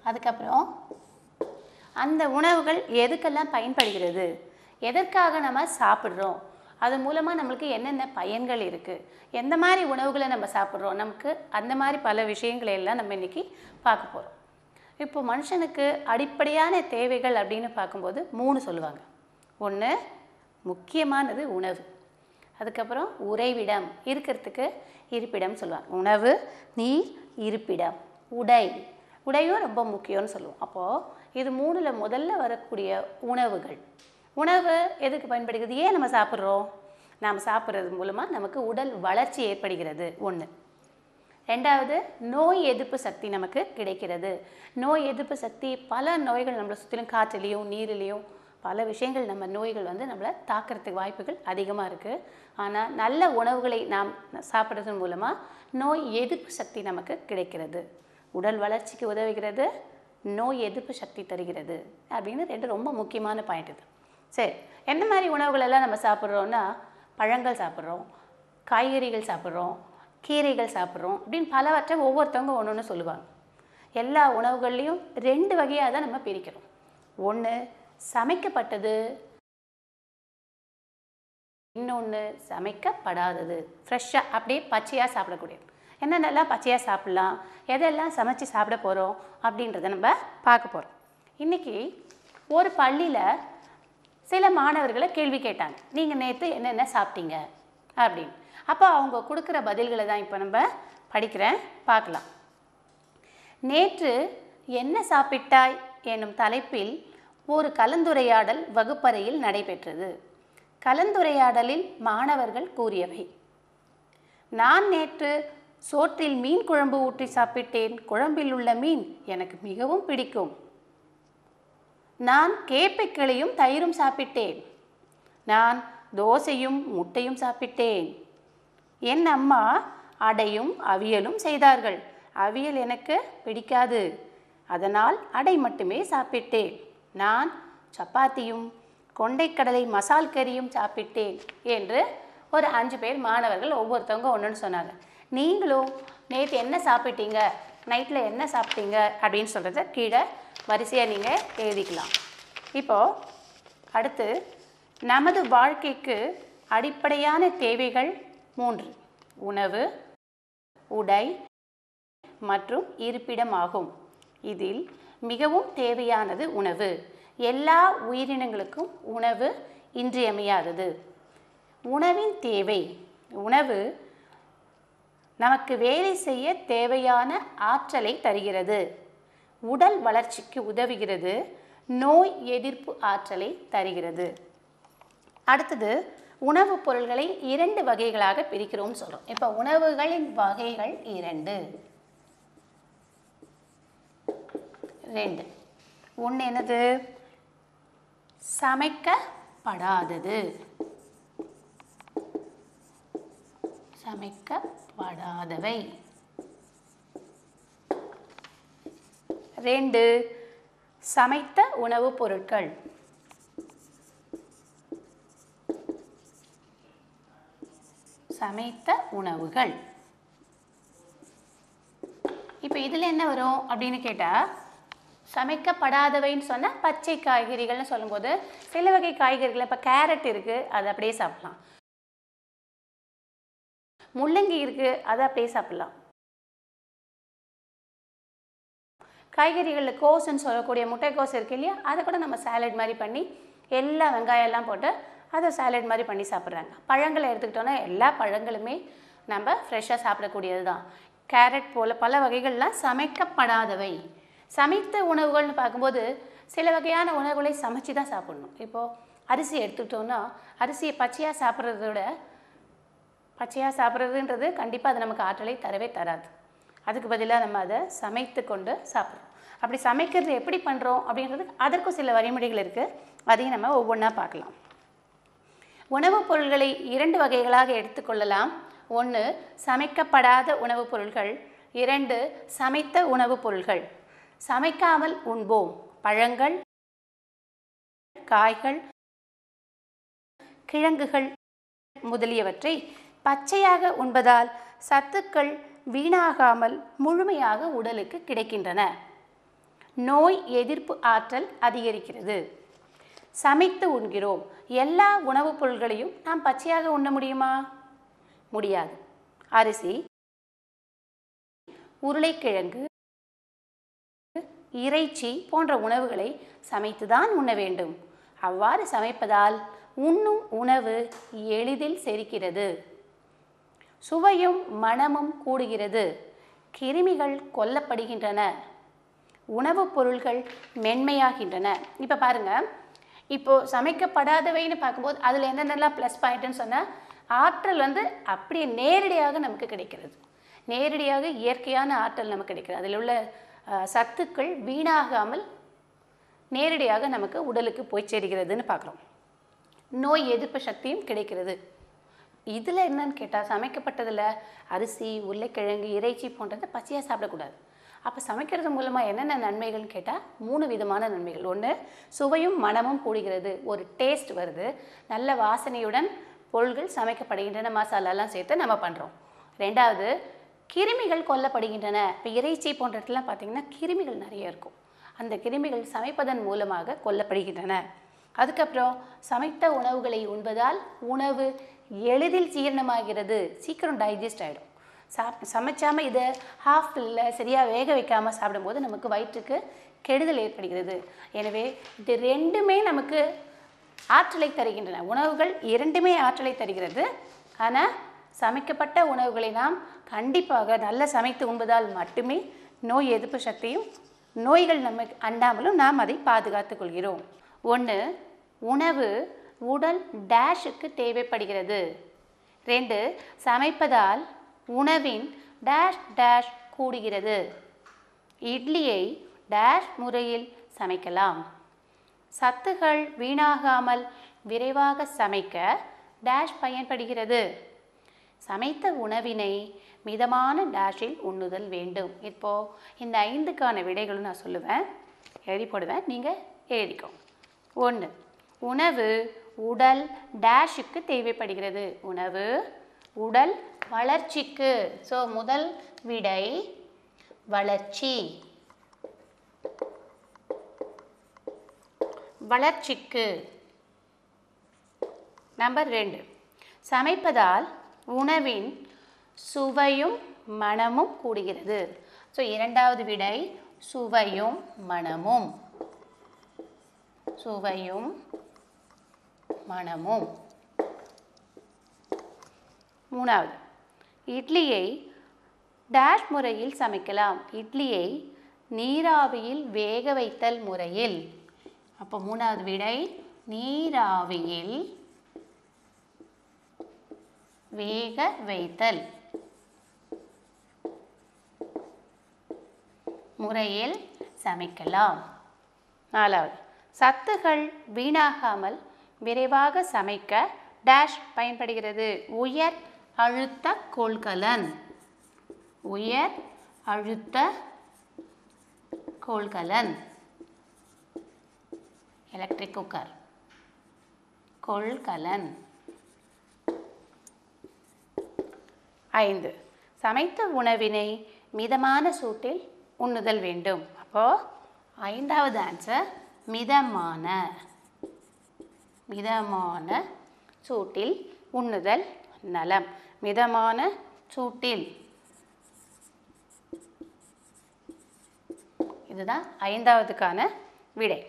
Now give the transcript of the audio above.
அதுக்கப்புறம் அந்த உணவுகள் எதுக்கெல்லாம் பயன்படுகிறது, எதற்காக நம்ம சாப்பிட்றோம், அது மூலமாக நம்மளுக்கு என்னென்ன பயன்கள் இருக்குது, எந்த மாதிரி உணவுகளை நம்ம சாப்பிட்றோம், நமக்கு அந்த மாதிரி பல விஷயங்களை எல்லாம் நம்ம இன்றைக்கி பார்க்க போகிறோம். இப்போ மனுஷனுக்கு அடிப்படையான தேவைகள் அப்படின்னு பார்க்கும்போது 3 சொல்லுவாங்க. ஒன்று முக்கியமானது உணவு, அதுக்கப்புறம் உறைவிடம், இருக்கிறதுக்கு இருப்பிடம் சொல்லுவாங்க. உணவு, நீர், இருப்பிடம், உடையும் ரொம்ப முக்கியம்னு சொல்லுவோம். அப்போது இது 3ல் முதல்ல வரக்கூடிய உணவுகள். உணவு எதுக்கு பயன்படுகிறது, ஏன் நம்ம சாப்பிட்றோம், நாம் சாப்பிட்றது மூலமாக நமக்கு உடல் வளர்ச்சி ஏற்படுகிறது ஒன்று. ரெண்டாவது, நோய் எதிர்ப்பு சக்தி நமக்கு கிடைக்கிறது. நோய் எதிர்ப்பு சக்தி, பல நோய்கள் நம்மளை சுற்றிலும் காற்றுலேயும் நீரிலையும் பல விஷயங்கள் நம்ம நோய்கள் நம்மளை தாக்கிறதுக்கு வாய்ப்புகள் அதிகமாக இருக்குது. ஆனால் நல்ல உணவுகளை நாம் சாப்பிட்றது மூலமாக நோய் எதிர்ப்பு சக்தி நமக்கு கிடைக்கிறது. உடல் வளர்ச்சிக்கு உதவுகிறது, நோய் எதிர்ப்பு சக்தி தருகிறது அப்படின்னு 2 ரொம்ப முக்கியமான பாயிண்ட் இது. சரி, என்ன மாதிரி உணவுகள் எல்லாம் நம்ம சாப்பிட்றோன்னா, பழங்கள் சாப்பிட்றோம், காய்கறிகள் சாப்பிட்றோம், கீரைகள் சாப்பிட்றோம் அப்படின்னு பலவற்றை ஒவ்வொருத்தவங்க ஒன்று ஒன்று சொல்லுவாங்க. எல்லா உணவுகள்லேயும் 2 வகையாக தான் நம்ம பிரிக்கிறோம். ஒன்று சமைக்கப்பட்டது, இன்னொன்று சமைக்கப்படாதது. ஃப்ரெஷ்ஷாக அப்படியே பச்சையாக சாப்பிடக்கூடியது. என்னென்னலாம் பச்சையாக சாப்பிட்லாம், எதெல்லாம் சமைச்சு சாப்பிட போகிறோம் அப்படின்றத நம்ம பார்க்க போகிறோம். இன்றைக்கி ஒரு பள்ளியில் சில மாணவர்களை கேள்வி கேட்டாங்க, நீங்கள் நேற்று என்னென்ன சாப்பிட்டீங்க அப்படின்னு. அப்போ அவங்க கொடுக்குற பதில்களை தான் இப்போ நம்ம படிக்கிறேன், பார்க்கலாம். நேற்று என்ன சாப்பிட்டாய் என்னும் தலைப்பில் ஒரு கலந்துரையாடல் வகுப்பறையில் நடைபெற்றது. கலந்துரையாடலில் மாணவர்கள் கூறியவை: நான் நேற்று சோற்றில் மீன் குழம்பு ஊற்றி சாப்பிட்டேன். குழம்பில் உள்ள மீன் எனக்கு மிகவும் பிடிக்கும். நான் கேப்பைக்கிளையும் தயிரும் சாப்பிட்டேன். நான் தோசையும் முட்டையும் சாப்பிட்டேன். என் அம்மா அடையும் அவியலும் செய்தார்கள். அவியல் எனக்கு பிடிக்காது, அதனால் அடை மட்டுமே சாப்பிட்டேன். நான் சப்பாத்தியும் கொண்டைக்கடலை மசால் கறியும் சாப்பிட்டேன் என்று ஒரு 5 பேர் மாணவர்கள் ஒவ்வொருத்தவங்க ஒன்றுன்னு சொன்னாங்க. நீங்களும் நேற்று என்ன சாப்பிட்டீங்க, நைட்டில் என்ன சாப்பிட்டீங்க அப்படின்னு சொல்கிறத கீழே வரிசையாக நீங்கள் எழுதிக்கலாம். இப்போது அடுத்து, நமது வாழ்க்கைக்கு அடிப்படையான தேவைகள் 3: உணவு, உடை மற்றும் இருப்பிடம் ஆகும். இதில் மிகவும் தேவையானது உணவு. எல்லா உயிரினங்களுக்கும் உணவு இன்றியமையாதது. உணவின் தேவை: உணவு நமக்கு வேலை செய்ய தேவையான ஆற்றலை தருகிறது, உடல் வளர்ச்சிக்கு உதவுகிறது, நோய் எதிர்ப்பு ஆற்றலை தருகிறது. அடுத்தது, உணவுப் பொருள்களை 2 வகைகளாக பிரிக்கிறோம்னு சொல்கிறோம். இப்போ உணவுகளின் வகைகள் 2. ஒன்று என்னது, சமைக்கப்படாதது. சமைக்கப்படாதவை. 2 சமைத்த உணவுப் பொருட்கள். சமைத்த உணவுகள். இப்போ இதில் என்ன வரும் அப்படின்னு கேட்டால், சமைக்கப்படாதவைன்னு சொன்னால் பச்சை காய்கறிகள்னு சொல்லும்போது சில வகை காய்கறிகள், இப்போ கேரட் இருக்குது, அதை அப்படியே சாப்பிட்லாம். முள்ளங்கி இருக்குது, அதை அப்படியே சாப்பிட்லாம். காய்கறிகளில் கோஸ்ன்னு சொல்லக்கூடிய முட்டைக்கோஸ் இருக்குது இல்லையா, அதை கூட நம்ம சாலட் மாதிரி பண்ணி எல்லா வெங்காயம்லாம் போட்டு அதை சாலட் மாதிரி பண்ணி சாப்பிட்றாங்க. பழங்களை எடுத்துக்கிட்டோன்னா எல்லா பழங்களுமே நம்ம ஃப்ரெஷ்ஷாக சாப்பிடக்கூடியது தான். கேரட் போல் பல வகைகள்லாம் சமைக்கப்படாதவை. சமைத்த உணவுகள்னு பார்க்கும்போது சில வகையான உணவுகளை சமைச்சு தான் சாப்பிடணும். இப்போது அரிசி எடுத்துக்கிட்டோன்னா, அரிசியை பச்சையாக சாப்பிட்றத விட, பச்சையாக சாப்பிட்றதுன்றது கண்டிப்பாக அது நமக்கு ஆற்றலை தரவே தராது. அதுக்கு பதிலாக நம்ம அதை சமைத்து கொண்டு சாப்பிட்றோம். அப்படி சமைக்கிறது எப்படி பண்ணுறோம் அப்படின்றது அதற்கும் சில வழிமுறைகள் இருக்குது, அதையும் நம்ம ஒவ்வொன்றா பார்க்கலாம். உணவுப் பொருள்களை 2 வகைகளாக எடுத்துக்கொள்ளலாம். 1 சமைக்கப்படாத உணவுப் பொருள்கள், 2 சமைத்த உணவுப் பொருள்கள். சமைக்காமல் உண்போம்: பழங்கள், காய்கள், கிழங்குகள் முதலியவற்றை பச்சையாக உண்பதால் சத்துக்கள் வீணாகாமல் முழுமையாக உடலுக்கு கிடைக்கின்றன. நோய் எதிர்ப்பு ஆற்றல் அதிகரிக்கிறது. சமைத்து உண்கிறோம். எல்லா உணவுப் பொருட்களையும் நாம் பச்சையாக உண்ண முடியுமா? முடியாது. அரிசி, உருளைக்கிழங்கு, இறைச்சி போன்ற உணவுகளை சமைத்துதான் உண்ண வேண்டும். அவ்வாறு சமைப்பதால் உண்ணும் உணவு எளிதில் செரிக்கிறது. சுவையும் மணமும் கூடுகிறது. கிருமிகள் கொல்லப்படுகின்றன. உணவுப் பொருட்கள் மென்மையாகின்றன. இப்போ பாருங்கள், இப்போது சமைக்கப்படாதவைன்னு பார்க்கும்போது அதில் என்னென்னலாம் ப்ளஸ் பாயிண்ட்டுன்னு சொன்னால், ஆற்றல் அப்படியே நேரடியாக நமக்கு கிடைக்கிறது. நேரடியாக இயற்கையான ஆற்றல் நமக்கு கிடைக்கிறது. அதில் உள்ள சத்துக்கள் வீணாகாமல் நேரடியாக நமக்கு உடலுக்கு போய் சேர்கிறதுன்னு பார்க்குறோம். நோய் எதிர்ப்பு சக்தியும் கிடைக்கிறது. இதில் என்னன்னு கேட்டால், சமைக்கப்பட்டதில் அரிசி, உருளைக்கிழங்கு, இறைச்சி போன்றதை பச்சையாக சாப்பிடக்கூடாது. அப்போ சமைக்கிறது மூலமாக என்னென்ன நன்மைகள்னு கேட்டால் 3 விதமான நன்மைகள். ஒன்று, சுவையும் மணமும் கூடுகிறது. ஒரு டேஸ்ட் வருது. நல்ல வாசனையுடன் பொருள்கள் சமைக்கப்படுகின்றன. மசாலாலாம் சேர்த்து நம்ம பண்ணுறோம். ரெண்டாவது, கிருமிகள் கொல்லப்படுகின்றன. இப்போ இறைச்சி போன்ற இடத்துலாம் பார்த்திங்கன்னா கிருமிகள் நிறைய இருக்கும். அந்த கிருமிகள் சமைப்பதன் மூலமாக கொல்லப்படுகின்றன. அதுக்கப்புறம் சமைத்த உணவுகளை உண்பதால் உணவு எளிதில் ஜீரணமாகிறது. சீக்கிரம் டைஜஸ்ட் ஆகிடும். சமைச்சாமல் இதை ஹாஃபில் சரியாக வேக வைக்காமல் சாப்பிடும்போது நமக்கு வயிற்றுக்கு கெடுதல் ஏற்படுகிறது. எனவே இது ரெண்டுமே நமக்கு ஆற்றலை தருகின்றன. உணவுகள் இரண்டுமே ஆற்றலை தருகிறது. ஆனால் சமைக்கப்பட்ட உணவுகளை நாம் கண்டிப்பாக நல்ல சமைத்து உண்பதால் மட்டுமே நோய் எதிர்ப்பு சக்தியும் நோய்கள் நமக்கு அண்டாமலும் நாம் அதை பாதுகாத்து கொள்கிறோம். 1, உணவு உடல் டேஷுக்கு தேவைப்படுகிறது. 2, சமைப்பதால் உணவின் டேஷ் டேஷ் கூடுகிறது. இட்லியை டேஷ் முறையில் சமைக்கலாம். சத்துகள் வீணாகாமல் விரைவாக சமைக்க டேஷ் பயன்படுகிறது. சமைத்த உணவினை மிதமான டேஷில் உண்ணுதல் வேண்டும். இப்போது இந்த 5க்கான விடைகளும் நான் சொல்லுவேன், எழுதி போடுவேன், நீங்கள் எழுதிக்கோங்க. 1, உணவு உடல் டேஷுக்கு தேவைப்படுகிறது. உணவு உடல் வளர்ச்சிக்கு. ஸோ முதல் விடை வளர்ச்சி. வளர்ச்சிக்கு. நம்பர் 2, சமைப்பதால் உணவின் சுவையும் மணமும் கூடுகிறது. ஸோ இரண்டாவது விடை சுவையும் மணமும். சுவையும் மணமும். 3வது, இட்லியை டேஷ் முறையில் சமைக்கலாம். இட்லியை நீராவியில் வேக வைத்தல் முறையில். அப்போ 3வது விடை நீராவியில் வேக வைத்தல் முறையில் சமைக்கலாம். 4வது, சத்துகள் வீணாகாமல் விரைவாக சமைக்க டேஷ் பயன்படுகிறது. உயர் அழுத்த கொள்கலன். உயர் அழுத்த கொள்கலன். Electric cooker. கொள்கலன். 5, சமைத்த உணவினை மிதமான சூட்டில் உண்ணுதல் வேண்டும். அப்போது 5வது ஆன்சர் மிதமான. மிதமான சூட்டில் உண்ணுதல் நலம். மிதமான சூட்டில். இதுதான் 5வதுக்கான விடை.